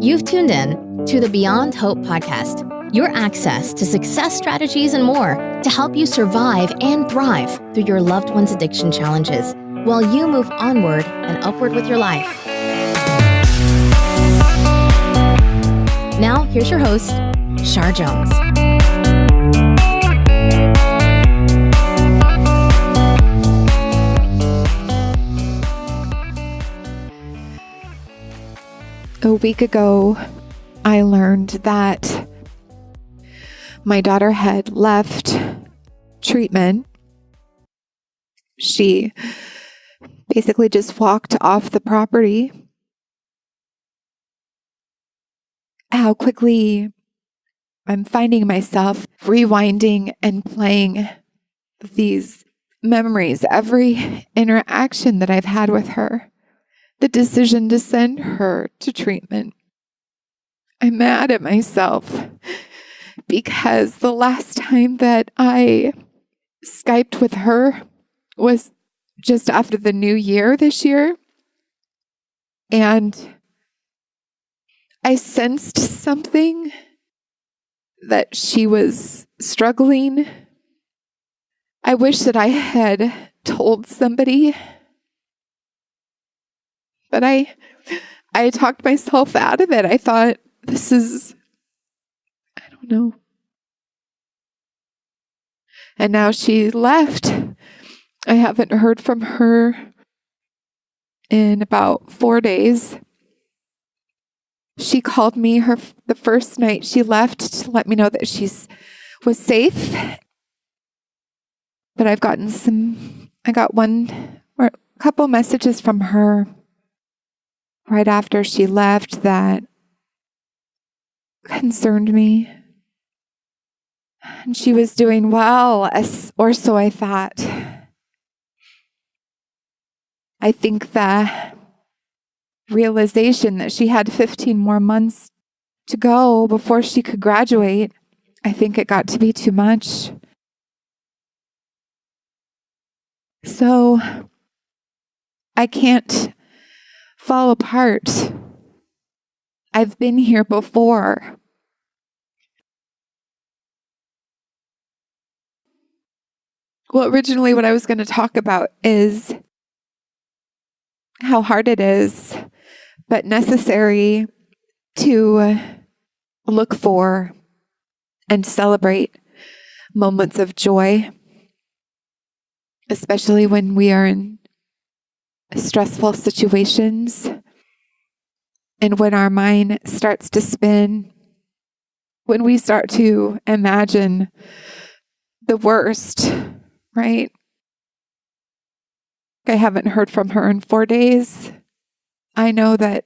You've tuned in to the Beyond Hope podcast, your access to success strategies and more to help you survive and thrive through your loved one's addiction challenges while you move onward and upward with your life. Now, here's your host, Shar Jones. A week ago, I learned that my daughter had left treatment. She basically just walked off the property. How quickly I'm finding myself rewinding and playing these memories, every interaction that I've had with her. The decision to send her to treatment. I'm mad at myself because the last time that I Skyped with her was just after the new year this year. And I sensed something that she was struggling. I wish that I had told somebody. But I talked myself out of it. I thought, I don't know. And now she left. I haven't heard from her in about 4 days. She called me the first night she left to let me know that she was safe. But I got one or a couple messages from her right after she left that concerned me. And she was doing well, or so I thought. I think the realization that she had 15 more months to go before she could graduate, I think it got to be too much. So I can't fall apart. I've been here before. Well, originally what I was going to talk about is how hard it is, but necessary to look for and celebrate moments of joy, especially when we are in stressful situations and when our mind starts to spin, when we start to imagine the worst, right? I haven't heard from her in 4 days. I know that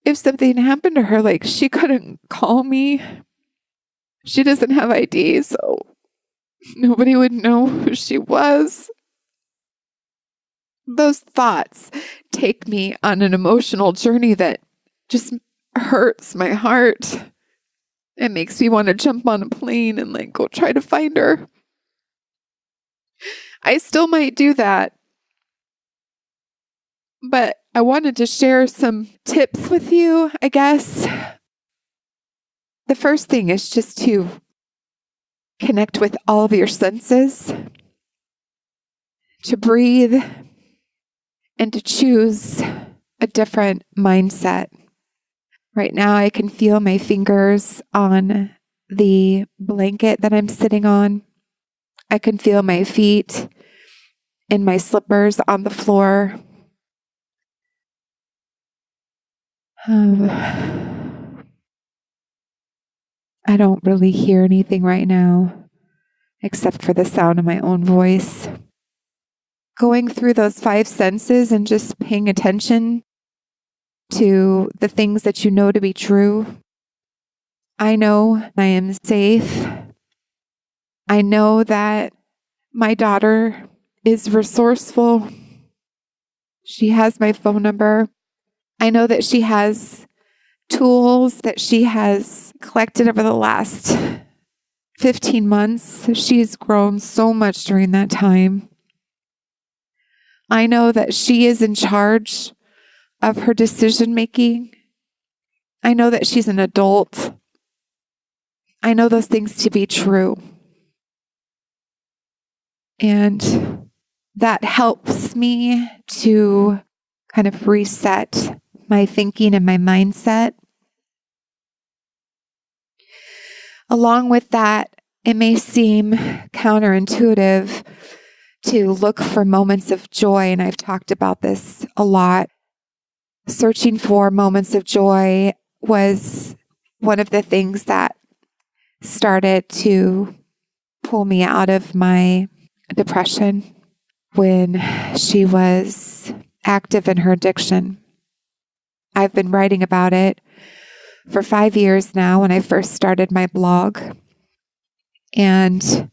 if something happened to her, like she couldn't call me. She doesn't have ID, so nobody would know who she was. Those thoughts take me on an emotional journey that just hurts my heart. It makes me want to jump on a plane and go try to find her. I still might do that. But I wanted to share some tips with you, I guess. The first thing is just to connect with all of your senses, to breathe, and to choose a different mindset. Right now, I can feel my fingers on the blanket that I'm sitting on. I can feel my feet in my slippers on the floor. I don't really hear anything right now, except for the sound of my own voice. Going through those 5 senses and just paying attention to the things that you know to be true. I know I am safe. I know that my daughter is resourceful. She has my phone number. I know that she has tools that she has collected over the last 15 months. She's grown so much during that time. I know that she is in charge of her decision making. I know that she's an adult. I know those things to be true. And that helps me to kind of reset my thinking and my mindset. Along with that, it may seem counterintuitive to look for moments of joy, and I've talked about this a lot. Searching for moments of joy was one of the things that started to pull me out of my depression when she was active in her addiction. I've been writing about it for 5 years now when I first started my blog. And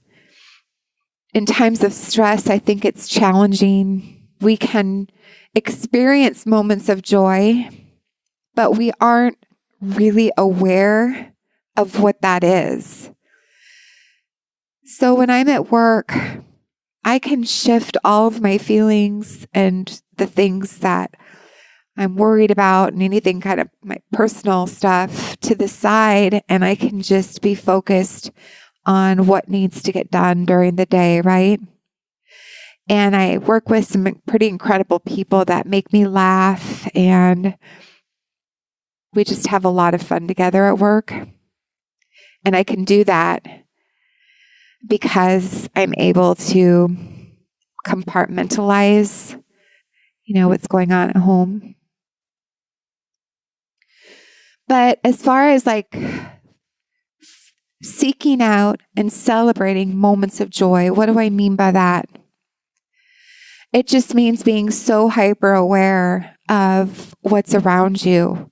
in times of stress, I think it's challenging. We can experience moments of joy, but we aren't really aware of what that is. So when I'm at work, I can shift all of my feelings and the things that I'm worried about and anything kind of my personal stuff to the side, and I can just be focused on what needs to get done during the day, right? And I work with some pretty incredible people that make me laugh, and we just have a lot of fun together at work. And I can do that because I'm able to compartmentalize, what's going on at home. But as far as seeking out and celebrating moments of joy, what do I mean by that? It just means being so hyper aware of what's around you.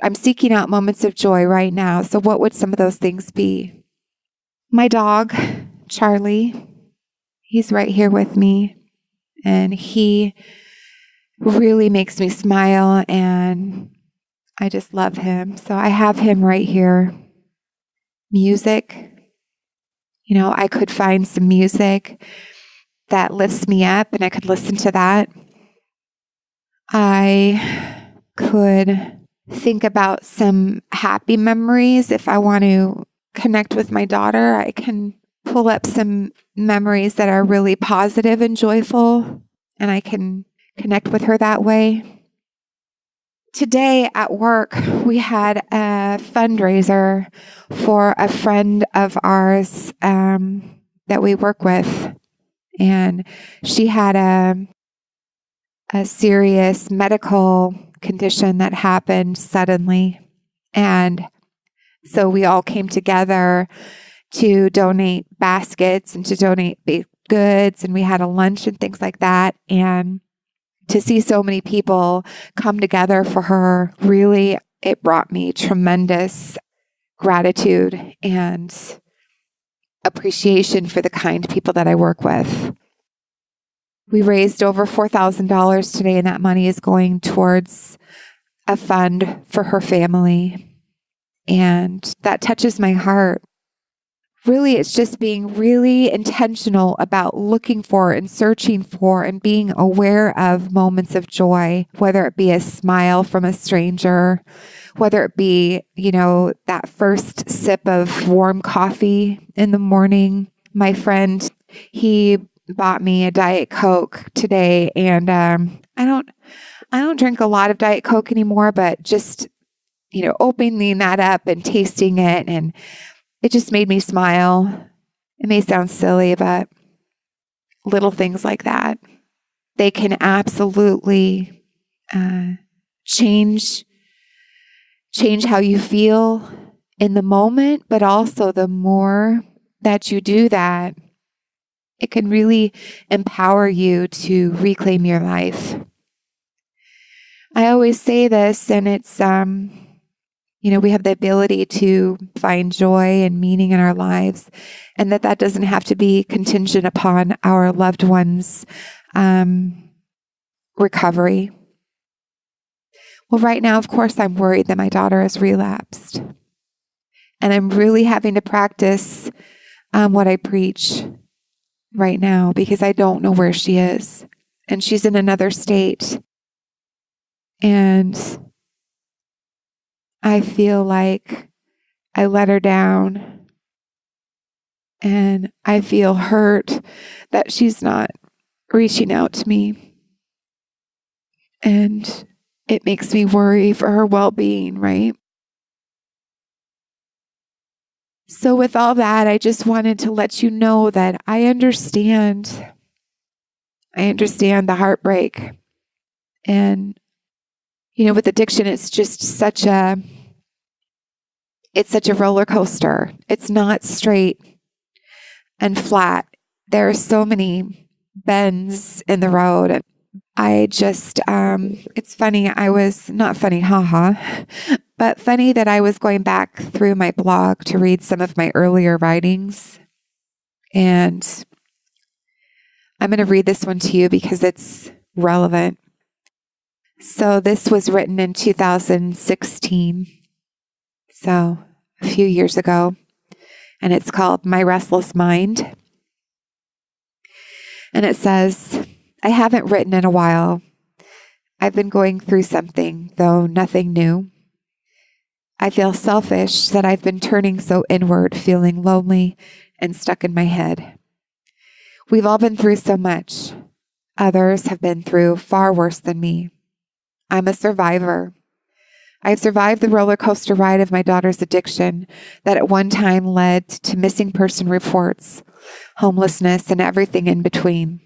I'm seeking out moments of joy right now. So what would some of those things be? My dog, Charlie, he's right here with me, and he really makes me smile, and I just love him. So I have him right here. Music. I could find some music that lifts me up, and I could listen to that. I could think about some happy memories. If I want to connect with my daughter, I can pull up some memories that are really positive and joyful, and I can connect with her that way. Today at work, we had a fundraiser for a friend of ours that we work with. And she had a serious medical condition that happened suddenly. And so we all came together to donate baskets and to donate baked goods. And we had a lunch and things like that. And to see so many people come together for her, really, it brought me tremendous gratitude and appreciation for the kind people that I work with. We raised over $4,000 today, and that money is going towards a fund for her family. And that touches my heart. Really, it's just being really intentional about looking for and searching for and being aware of moments of joy, whether it be a smile from a stranger, whether it be, that first sip of warm coffee in the morning. My friend, he bought me a Diet Coke today, and I don't drink a lot of Diet Coke anymore, but just, opening that up and tasting it, and it just made me smile. It may sound silly, but little things like that, they can absolutely change how you feel in the moment, but also the more that you do that, it can really empower you to reclaim your life. I always say this, and it's, we have the ability to find joy and meaning in our lives, and that doesn't have to be contingent upon our loved ones' recovery. Well, right now, of course, I'm worried that my daughter has relapsed, and I'm really having to practice what I preach right now because I don't know where she is, and she's in another state. And I feel like I let her down, and I feel hurt that she's not reaching out to me. And it makes me worry for her well-being, right? So with all that, I just wanted to let you know that I understand. I understand the heartbreak. And, with addiction, it's just such a roller coaster. It's not straight and flat. There are so many bends in the road. I just, it's funny. Not funny, haha, but funny that I was going back through my blog to read some of my earlier writings. And I'm going to read this one to you because it's relevant. So this was written in 2016, so a few years ago, and it's called My Restless Mind. And it says, I haven't written in a while. I've been going through something, though nothing new. I feel selfish that I've been turning so inward, feeling lonely and stuck in my head. We've all been through so much. Others have been through far worse than me. I'm a survivor. I've survived the roller coaster ride of my daughter's addiction that at one time led to missing person reports, homelessness, and everything in between.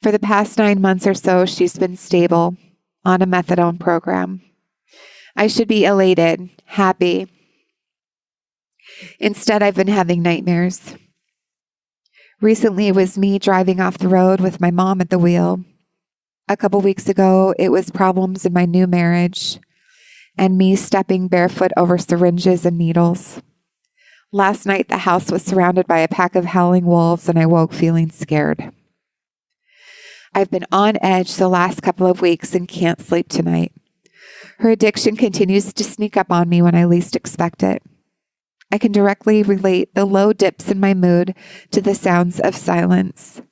For the past 9 months or so, she's been stable on a methadone program. I should be elated, happy. Instead, I've been having nightmares. Recently, it was me driving off the road with my mom at the wheel. A couple weeks ago, it was problems in my new marriage and me stepping barefoot over syringes and needles. Last night, the house was surrounded by a pack of howling wolves, and I woke feeling scared. I've been on edge the last couple of weeks and can't sleep tonight. Her addiction continues to sneak up on me when I least expect it. I can directly relate the low dips in my mood to the sounds of silence.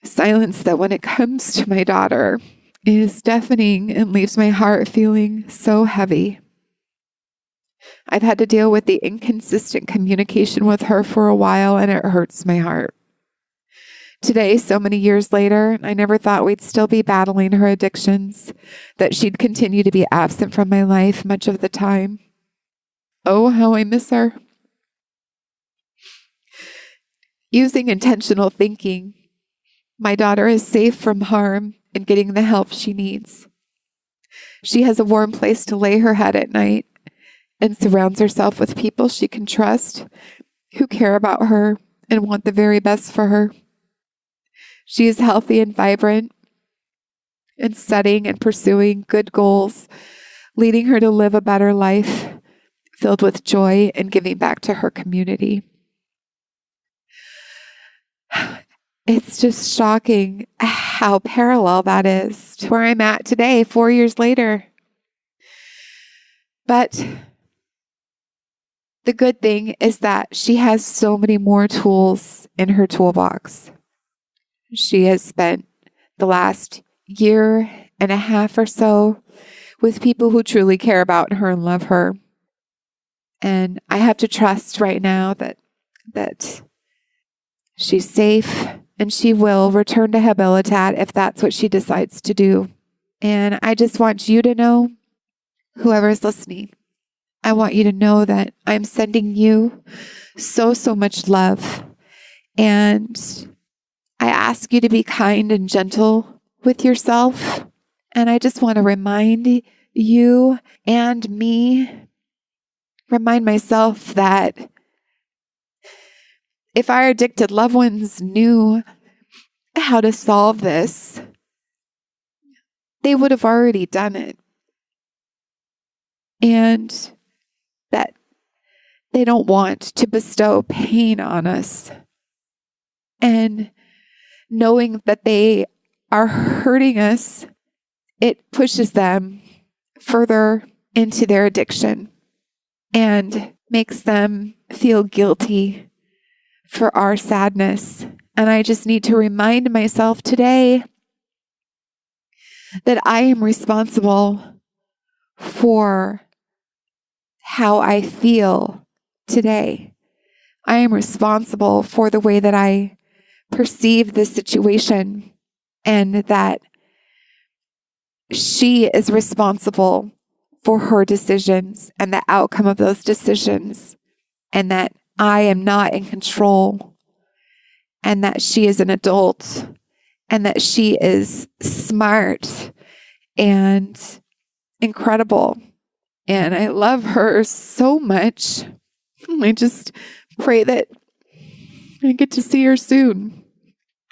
Silence that, when it comes to my daughter, is deafening and leaves my heart feeling so heavy. I've had to deal with the inconsistent communication with her for a while, and it hurts my heart. Today, so many years later, I never thought we'd still be battling her addictions, that she'd continue to be absent from my life much of the time. Oh, how I miss her. Using intentional thinking, my daughter is safe from harm and getting the help she needs. She has a warm place to lay her head at night and surrounds herself with people she can trust, who care about her and want the very best for her. She is healthy and vibrant and setting and pursuing good goals, leading her to live a better life filled with joy and giving back to her community. It's just shocking how parallel that is to where I'm at today, 4 years later. But the good thing is that she has so many more tools in her toolbox. She has spent the last year and a half or so with people who truly care about her and love her. And I have to trust right now that she's safe, and she will return to Habilitat if that's what she decides to do. And I just want you to know, whoever's listening, I want you to know that I'm sending you so much love. And I ask you to be kind and gentle with yourself. And I just want to remind you and remind myself that if our addicted loved ones knew how to solve this, they would have already done it. And that they don't want to bestow pain on us. And knowing that they are hurting us, it pushes them further into their addiction and makes them feel guilty for our sadness. And I just need to remind myself today that I am responsible for how I feel today. I am responsible for the way that I perceive this situation, and that she is responsible for her decisions and the outcome of those decisions, and that I am not in control, and that she is an adult, and that she is smart and incredible. And I love her so much. I just pray that I get to see her soon.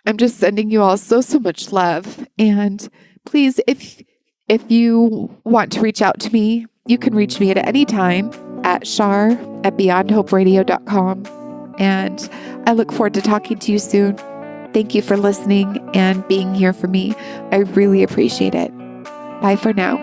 I'm just sending you all so much love. And please, if you want to reach out to me, you can reach me at any time at shar@beyondhoperadio.com. And I look forward to talking to you soon. Thank you for listening and being here for me. I really appreciate it. Bye for now.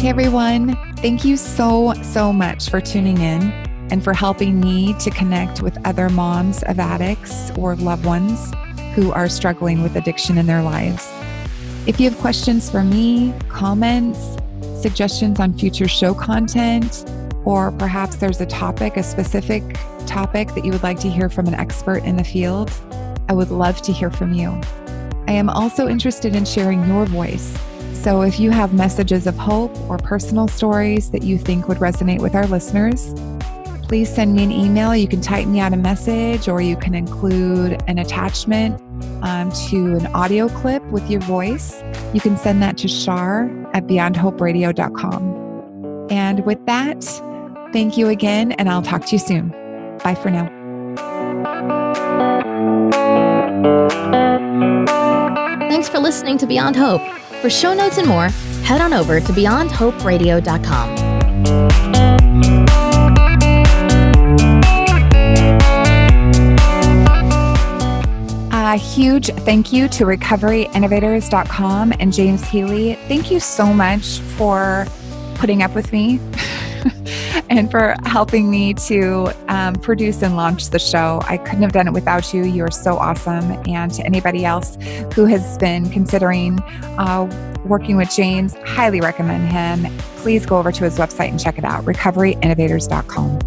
Hey everyone, thank you so much for tuning in and for helping me to connect with other moms of addicts or loved ones who are struggling with addiction in their lives. If you have questions for me, comments, suggestions on future show content, or perhaps there's a specific topic that you would like to hear from an expert in the field, I would love to hear from you. I am also interested in sharing your voice. So if you have messages of hope or personal stories that you think would resonate with our listeners, please send me an email. You can type me out a message, or you can include an attachment to an audio clip with your voice. You can send that to shar@beyondhoperadio.com. And with that, thank you again, and I'll talk to you soon. Bye for now. Thanks for listening to Beyond Hope. For show notes and more, head on over to beyondhoperadio.com. A huge thank you to recoveryinnovators.com and James Healy. Thank you so much for putting up with me and for helping me to produce and launch the show. I couldn't have done it without you. You are so awesome. And to anybody else who has been considering working with James, highly recommend him. Please go over to his website and check it out, recoveryinnovators.com.